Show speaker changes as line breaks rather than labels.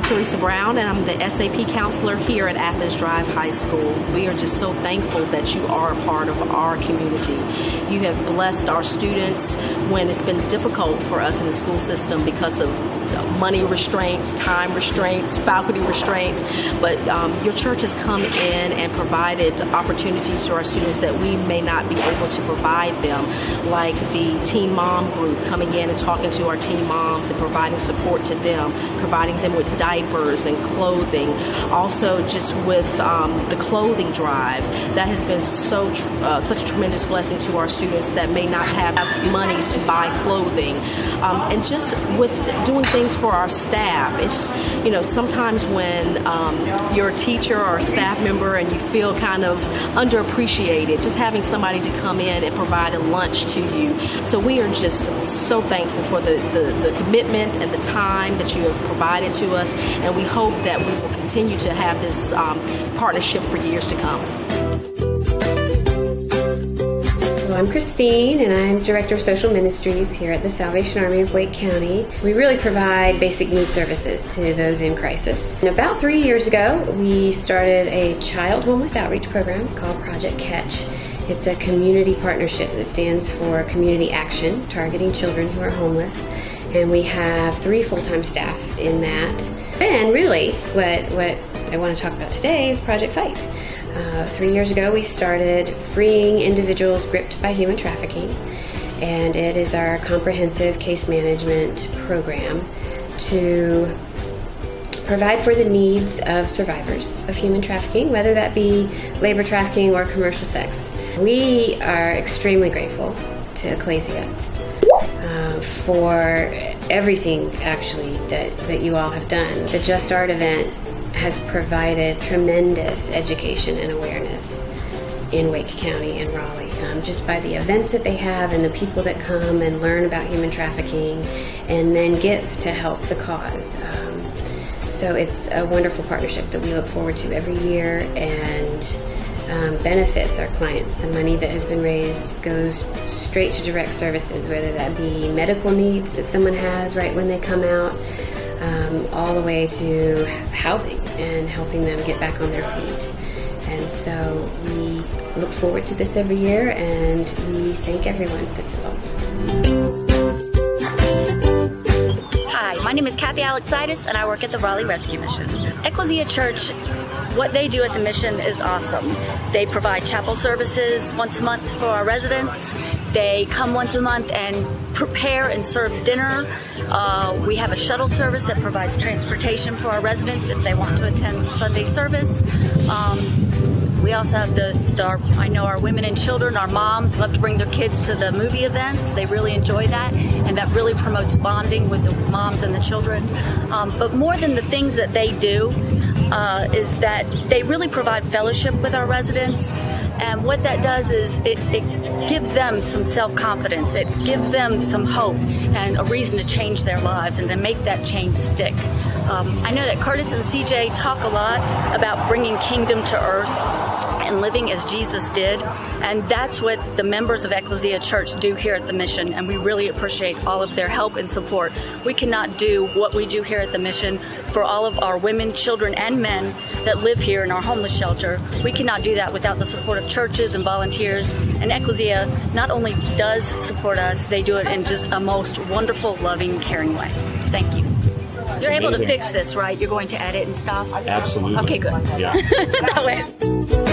Teresa Brown, and I'm the SAP counselor here at Athens Drive High School. We are just so thankful that you are a part of our community. You have blessed our students when it's been difficult for us in the school system because of money restraints, time restraints, faculty restraints, but your church has come in and provided opportunities to our students that we may not be able to provide them, like the Teen Mom group coming in and talking to our teen moms and providing support to them, providing them with diapers and clothing. Also, just with the clothing drive, that has been such a tremendous blessing to our students that may not have monies to buy clothing. And just with doing things for our staff, it's, sometimes when you're a teacher or a staff member and you feel kind of underappreciated, just having somebody to come in and provide a lunch to you. So we are just so thankful for the commitment and the time that you have provided to us, and we hope that we will continue to have this partnership for years to come.
I'm Christine, and I'm Director of Social Ministries here at the Salvation Army of Wake County. We really provide basic need services to those in crisis. And about 3 years ago, we started a child homeless outreach program called Project Catch. It's a community partnership that stands for Community Action, targeting children who are homeless. And we have 3 full-time staff in that. And really, what I want to talk about today is Project Fight. 3 years ago, we started freeing individuals gripped by human trafficking, and it is our comprehensive case management program to provide for the needs of survivors of human trafficking, whether that be labor trafficking or commercial sex. We are extremely grateful to Ecclesia for everything, actually, that you all have done. The Just Art event has provided tremendous education and awareness in Wake County and Raleigh, just by the events that they have and the people that come and learn about human trafficking and then give to help the cause. So it's a wonderful partnership that we look forward to every year, and benefits our clients. The money that has been raised goes straight to direct services, whether that be medical needs that someone has right when they come out, all the way to housing and helping them get back on their feet. And so we look forward to this every year, and we thank everyone that's involved.
Hi, my name is Kathy Alexitis, and I work at the Raleigh Rescue Mission. Ecclesia Church, what they do at the mission is awesome. They provide chapel services once a month for our residents. They come once a month and prepare and serve dinner. We have a shuttle service that provides transportation for our residents if they want to attend Sunday service. We also have I know our women and children, our moms love to bring their kids to the movie events. They really enjoy that, and that really promotes bonding with the moms and the children. But more than the things that they do, is that they really provide fellowship with our residents. And what that does is it gives them some self-confidence. It gives them some hope and a reason to change their lives and to make that change stick. I know that Curtis and CJ talk a lot about bringing kingdom to earth and living as Jesus did. And that's what the members of Ecclesia Church do here at the mission. And we really appreciate all of their help and support. We cannot do what we do here at the mission for all of our women, children, and men that live here in our homeless shelter. We cannot do that without the support of churches and volunteers. And Ecclesia not only does support us, they do it in just a most wonderful, loving, caring way. Thank you. You're able to fix this, right? You're going to edit and stuff?
Absolutely.
Okay, good.
Yeah.
That way.